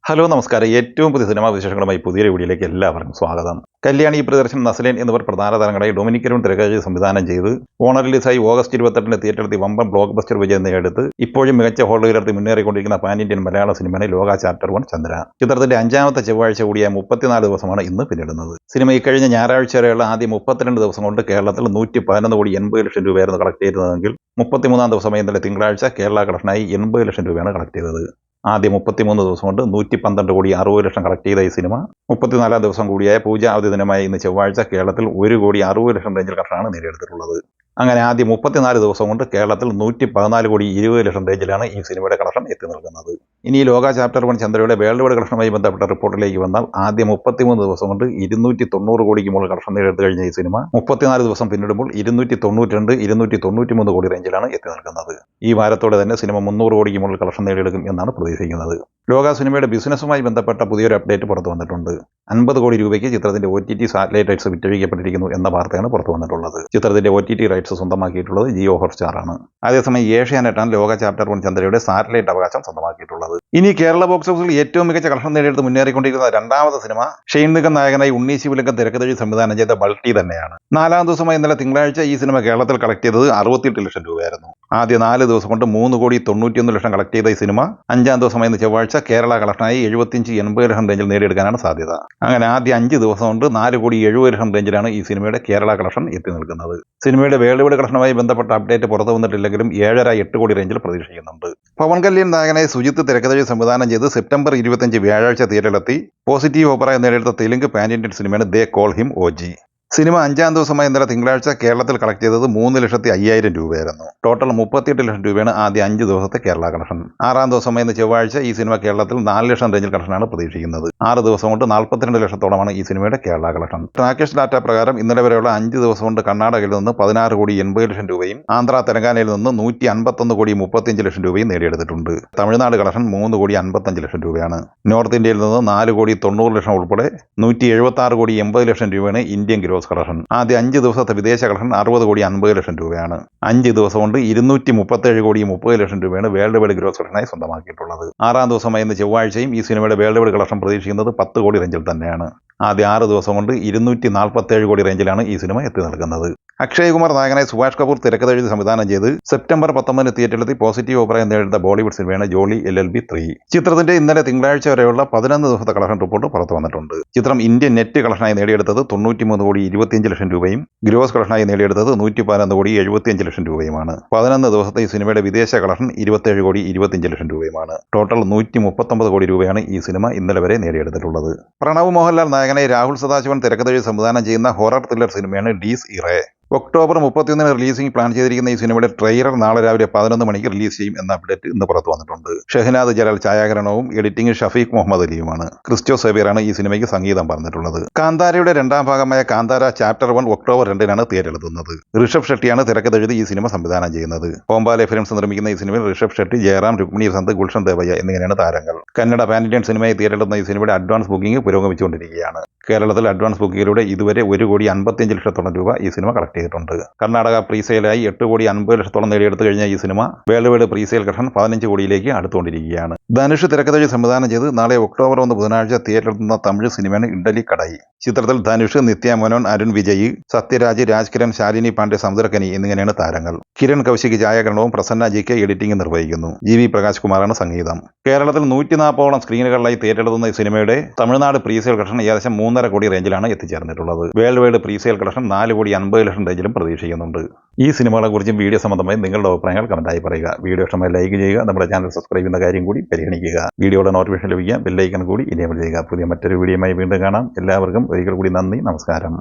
Hello നമസ്കാരം. ഏറ്റവും പുതിയ സിനിമാ വിശേഷങ്ങളുമായി പുതിയൊരു വീഡിയോയിലേക്ക് എല്ലാവർക്കും സ്വാഗതം. കല്യാണി പ്രദർശൻ നസ്ലേൻ എന്നിവർ പ്രധാന താരങ്ങളായി ഡൊമിനിക്കരും തിരക്കഥ സംവിധാനം ചെയ്ത് ഓണർ റിലീസായി ഓഗസ്റ്റ് 28 തിയേറ്ററിലെത്തി വമ്പൻ ബ്ലോക്ക് ബസ്റ്റർ വിജയം നേടിയെടുത്ത് ഇപ്പോഴും മികച്ച ഹോളുകളിലെത്തി മുന്നേറിക്കൊണ്ടിരിക്കുന്ന പാൻ ഇന്ത്യൻ മലയാള സിനിമയാണ് ലോക ചാപ്റ്റർ 1 ചന്ദ്ര. ചിത്രത്തിന്റെ 5ാമത്തെ ചൊവ്വാഴ്ച കൂടിയ 34 ദിവസമാണ് ഇന്ന് പിന്നിടുന്നത്. സിനിമ ഇക്കഴിഞ്ഞ ഞായറാഴ്ച വരെയുള്ള ആദ്യ 32 ദിവസം കൊണ്ട് കേരളത്തിൽ 111 കോടി 80 ലക്ഷം രൂപയായിരുന്നു കളക്ട് ചെയ്തതെങ്കിൽ 33ാം ദിവസമായി ഇന്നലെ തിങ്കളാഴ്ച കേരള കളക്ഷനായി 80 ലക്ഷം രൂപയാണ് കളക്ട് ചെയ്തത്. ആദ്യ 33 ദിവസം കൊണ്ട് 112 കോടി 60 ലക്ഷം കളക്ട് ചെയ്ത ഈ സിനിമ 34ാം ദിവസം കൂടിയായ പൂജ അവധി ദിനമായ ഇന്ന് ചൊവ്വാഴ്ച കേരളത്തിൽ 1 കോടി 60 ലക്ഷം റേഞ്ചിൽ കളക്ഷനാണ് നേടിയെടുത്തിട്ടുള്ളത്. അങ്ങനെ ആദ്യ 34 ദിവസം കൊണ്ട് കേരളത്തിൽ 114 കോടി 20 ലക്ഷം റേഞ്ചിലാണ് ഈ സിനിമയുടെ കളക്ഷൻ എത്തി നിൽക്കുന്നത്. ഇനി ലോക ചാപ്റ്റർ 1 ചന്ദ്രയുടെ വേൾഡ് വൈഡ് കളക്ഷനുമായി ബന്ധപ്പെട്ട റിപ്പോർട്ടിലേക്ക് വന്നാൽ ആദ്യ 33 ദിവസം കൊണ്ട് 290 കോടിക്ക് മുകളിൽ കളക്ഷൻ നേടിയെടുത്ത് കഴിഞ്ഞ ഈ സിനിമ 34 ദിവസം പിന്നിടുമ്പോൾ 292, 293 കോടി റേഞ്ചിലാണ് എത്തി നിൽക്കുന്നത്. ഈ വാരത്തോടെ തന്നെ സിനിമ 300 കോടിക്ക് മുകളിൽ കളക്ഷൻ നേടിയെടുക്കും എന്നാണ് പ്രതീക്ഷിക്കുന്നത്. ലോക സിനിമയുടെ ബിസിനസ്സുമായി ബന്ധപ്പെട്ട പുതിയൊരു അപ്ഡേറ്റ് പുറത്തു വന്നിട്ടുണ്ട്. 50 കോടി രൂപയ്ക്ക് ചിത്രത്തിന്റെ OTT സാറ്റലൈറ്റ് റൈറ്റ്സ് വിറ്റഴിക്കപ്പെട്ടിരിക്കുന്നു എന്ന വാർത്തയാണ് പുറത്തു വന്നിട്ടുള്ളത്. ചിത്രത്തിന്റെ OTT റൈറ്റ്സ് സ്വന്തമാക്കിയിട്ടുള്ളത് ജിയോ ഹോട്ട്സ്റ്റാർ ആണ്. അതേസമയം ഏഷ്യാനെറ്റാണ് ലോക ചാപ്റ്റർ 1 ചന്ദ്രയുടെ സാറ്റലൈറ്റ് അവകാശം സ്വന്തമാക്കിയിട്ടുള്ളത്. ഇനി കേരള ബോക്സ് ഓഫീസിൽ ഏറ്റവും മികച്ച കളക്ഷൻ നേടിയെടുത്ത് മുന്നേറിക്കൊണ്ടിരിക്കുന്ന 2ാമത്തെ സിനിമ ഷെയ്ൻ നിഗം നായകനായി ഉണ്ണി ശിവലിംഗം തിരക്കഥയിൽ സംവിധാനം ചെയ്ത മൾട്ടി തന്നെയാണ്. 4ാം ദിവസമായി ഇന്നലെ തിങ്കളാഴ്ച ഈ സിനിമ കേരളത്തിൽ കളക്ട് ചെയ്തത് 68 ലക്ഷം രൂപയായിരുന്നു. ആദ്യ 4 ദിവസം കൊണ്ട് 3 കോടി 91 ലക്ഷം കളക്ട് ചെയ്ത ഈ സിനിമ 5ാം ദിവസമായി ഇന്ന് ചൊവ്വാഴ്ച കേരള കളക്ഷനായി 75-80 ലക്ഷം റേഞ്ചിൽ നേടിയെടുക്കാനാണ് സാധ്യത. അങ്ങനെ ആദ്യ 5 ദിവസം കൊണ്ട് 4 കോടി 70 ലക്ഷം റേഞ്ചിലാണ് ഈ സിനിമയുടെ കേരള കളക്ഷൻ എത്തി നിൽക്കുന്നത്. സിനിമയുടെ വേൾഡ് വൈഡ് കളക്ഷനുമായി ബന്ധപ്പെട്ട അപ്ഡേറ്റ് പുറത്തു വന്നിട്ടില്ലെങ്കിലും 7.5-8 കോടി റേഞ്ചിൽ പ്രതീക്ഷിക്കുന്നുണ്ട്. പവൻ കല്യാൺ നായകനായി സുജിത്ത് തിരക്കഥയിൽ സംവിധാനം ചെയ്ത് സെപ്റ്റംബർ 25 വ്യാഴാഴ്ച തിയേറ്ററിലെത്തി പോസിറ്റീവ് അഭിപ്രായം നേടിയെടുത്ത തെലുങ്ക് പാൻ ഇന്ത്യൻ സിനിമയാണ് ദേ കോൾ ഹിം OG. സിനിമ 5ാം ദിവസമായി ഇന്നലെ തിങ്കളാഴ്ച കേരളത്തിൽ കളക്ട് ചെയ്തത് 3,50,000 രൂപയായിരുന്നു. ടോട്ടൽ 38 ലക്ഷം രൂപയാണ് ആദ്യ 5 ദിവസത്തെ കേരള കളക്ഷൻ. 6ാം ദിവസമായി ഇന്ന് ചൊവ്വാഴ്ച ഈ സിനിമ കേരളത്തിൽ 4 ലക്ഷം റേഞ്ചിൽ കളക്ഷനാണ് പ്രതീക്ഷിക്കുന്നത്. 6 ദിവസം കൊണ്ട് 42 ലക്ഷത്തോളമാണ് ഈ സിനിമയുടെ കേരള കളക്ഷൻ. ട്രാക്കേഴ്സ് ഡാറ്റ പ്രകാരം ഇന്നലെ വരെയുള്ള 5 ദിവസം കൊണ്ട് കർണാടകയിൽ നിന്ന് 16 കോടി 80 ലക്ഷം രൂപയും ആന്ധ്ര തെലങ്കാനയിൽ നിന്ന് 151 കോടി 35 ലക്ഷം രൂപയും നേടിയെടുത്തിട്ടുണ്ട്. തമിഴ്നാട് കളക്ഷൻ 3 കോടി 55 ലക്ഷം രൂപയാണ്. നോർത്ത് ഇന്ത്യയിൽ നിന്ന് 4 കോടി 90 ലക്ഷം ഉൾപ്പെടെ 176 കോടി 80 ലക്ഷം രൂപയാണ് ഇന്ത്യൻ ഗ്രോസ് കളക്ഷൻ. ആദ്യ 5 ദിവസത്തെ വിദേശ കളക്ഷൻ 60 കോടി 50 ലക്ഷം രൂപയാണ്. 5 ദിവസം കൊണ്ട് 237 കോടി 30 ലക്ഷം രൂപയാണ് വേൾഡ് വൈഡ് ഗ്രോസ് കളക്ഷനായി സ്വന്തമാക്കിയിട്ടുള്ളത്. 6ാം ദിവസമായി ഇന്ന് ചൊവ്വാഴ്ചയും ഈ സിനിമയുടെ വേൾഡ് വൈഡ് കളക്ഷൻ പ്രതീക്ഷിക്കുന്നത് 10 കോടി റേഞ്ചിൽ തന്നെയാണ്. ആദ്യ 6 ദിവസം കൊണ്ട് 247 കോടി റേഞ്ചിലാണ് ഈ സിനിമ എത്തി നിൽക്കുന്നത്. അക്ഷയ് കുമാർ നായകനായി സുഭാഷ് കപൂർ തിരക്കഥ എഴുതി സംവിധാനം ചെയ്ത് സെപ്റ്റംബർ 19 തിയേറ്ററിലെത്തി പോസിറ്റീവ് അഭിപ്രായം നേടിയ ബോളിവുഡ് സിനിമയാണ് ജോളി LLB 3. ചിത്രത്തിന്റെ ഇന്നലെ തിങ്കളാഴ്ച വരെയുള്ള 11 ദിവസത്തെ കളക്ഷൻ റിപ്പോർട്ട് പുറത്തു വന്നിട്ടുണ്ട്. ചിത്രം ഇന്ത്യൻ നെറ്റ് കളക്ഷനായി നേടിയെടുത്തത് 93 കോടി 25 ലക്ഷം രൂപയും ഗ്രോസ് കളക്ഷനായി നേടിയെടുത്തത് 111 കോടി 75 ലക്ഷം രൂപയുമാണ്. 11 ദിവസത്തെ ഈ സിനിമയുടെ വിദേശ കളക്ഷൻ 27 കോടി 25 ലക്ഷം രൂപയുമാണ്. ടോട്ടൽ 139 കോടി രൂപയാണ് ഈ സിനിമ ഇന്നലെ വരെ നേടിയെടുത്തിട്ടുള്ളത്. പ്രണവ് മോഹൻലാൽ നായകനായി രാഹുൽ സദാശിവൻ തിരക്കഥ എഴുതി സംവിധാനം ചെയ്യുന്ന ഹൊറർ ത്രില്ലർ സിനിമയാണ് ഡീസ് ഇറേ. ഒക്ടോബർ 31 റിലീസിംഗ് പ്ലാൻ ചെയ്തിരിക്കുന്ന ഈ സിനിമയുടെ ട്രെയിലർ നാളെ രാവിലെ 11 മണിക്ക് റിലീസ് ചെയ്യും എന്ന അപ്ഡേറ്റ് ഇന്ന് പുറത്തു വന്നിട്ടുണ്ട്. ഷെഹനാദ് ജലാൽ ഛായാഗ്രഹണവും എഡിറ്റിംഗ് ഷഫീഖ് മുഹമ്മദ് അലിയുമാണ്. ക്രിസ്റ്റോ സേവിയറാണ് ഈ സിനിമയ്ക്ക് സംഗീതം പറഞ്ഞിട്ടുള്ളത്. കാന്താരയുടെ 2ാം ഭാഗമായ കാന്താര ചാപ്റ്റർ 1 ഒക്ടോബർ 2 തിയേറ്ററിലെത്തുന്നത്. ഋഷഭ് ഷെട്ടിയാണ് തിരക്കഥ എഴുതി ഈ സിനിമ സംവിധാനം ചെയ്യുന്നത്. ഓംബാലെ ഫിലിംസ് നിർമ്മിക്കുന്ന ഈ സിനിമയിൽ ഋഷഭ് ഷെട്ടി, ജയറാം, രുക്മിണി സന്ത്, ഗുൽഷൻ ദേവയ്യ എന്നിങ്ങനെയാണ് താരങ്ങൾ. കന്നഡ പാൻ ഇന്ത്യൻ സിനിമയെ തിയേറ്ററിലെത്തുന്ന ഈ സിനിമയുടെ അഡ്വാൻസ് ബുക്കിംഗ് പുരോഗമിച്ചുകൊണ്ടിരിക്കുകയാണ്. കേരളത്തിൽ അഡ്വാൻസ് ബുക്കിങ്ങിലൂടെ ഇതുവരെ 1 കോടി 55 ലക്ഷത്തോളം രൂപ ഈ സിനിമ കളക്ട് ചെയ്തിട്ടുണ്ട്. കർണാടക പ്രീസെയിലായി 8 കോടി 50 ലക്ഷത്തോളം നേടിയെടുത്തു കഴിഞ്ഞ ഈ cinema world wide presale collection 15 കോടിയിലേക്ക് അടുത്തുകൊണ്ടിരിക്കുകയാണ്. ധനുഷ് തിരക്കഥ സംവിധാനം ചെയ്ത് നാളെ ഒക്ടോബർ 1 ബുധനാഴ്ച തിയേറ്ററിലെത്തുന്ന തമിഴ് സിനിമയാണ് ഇഡലി കടായി. ചിത്രത്തിൽ ധനുഷ്, നിത്യ മേനോൻ, അരുൺ വിജയ്, സത്യരാജ്, രാജ്കിരൺ, ശാലിനി പാണ്ഡെ, സമുദ്രകനി എന്നിങ്ങനെയാണ് താരങ്ങൾ. കിരൺ കൗശിക് ഛായാഗ്രഹണവും പ്രസന്ന GK എഡിറ്റിംഗ് നിർവഹിക്കുന്നു. GV പ്രകാശ് കുമാറാണ് സംഗീതം. കേരളത്തിൽ 140ഓളം സ്ക്രീനുകളിലായി തിയേറ്ററിലെത്തുന്ന ഈ സിനിമയുടെ തമിഴ്നാട് പ്രീസെയിൽ കളക്ഷൻ ഏകദേശം 3.5 കോടി റേഞ്ചിലാണ് എത്തിച്ചേർന്നിട്ടുള്ളത്. വേൾഡ് വൈഡ് പ്രീസെയിൽ കളക്ഷൻ 4 കോടി 50 ലക്ഷം റേഞ്ചിലും പ്രതീക്ഷിക്കുന്നുണ്ട്. ഈ സിനിമകളെ കുറിച്ചും വീഡിയോ സംബന്ധമായി നിങ്ങളുടെ അഭിപ്രായങ്ങൾ കമന്റായി പറയുക. വീഡിയോ ഇഷ്ടമായി ലൈക്ക് ചെയ്യുക. നമ്മുടെ ചാനൽ സബ്സ്ക്രൈബ് ചെയ്യുന്ന കാര്യം കൂടി പരിഗണിക്കുക. വീഡിയോയുടെ നോട്ടിഫിക്കേഷൻ ലഭിക്കാൻ ബെൽ ഐക്കൺ കൂടി എനേബിൾ ചെയ്യുക. പുതിയ മറ്റൊരു വീഡിയോയുമായി വീണ്ടും കാണാം. എല്ലാവർക്കും ഒരിക്കൽ കൂടി നന്ദി, നമസ്കാരം.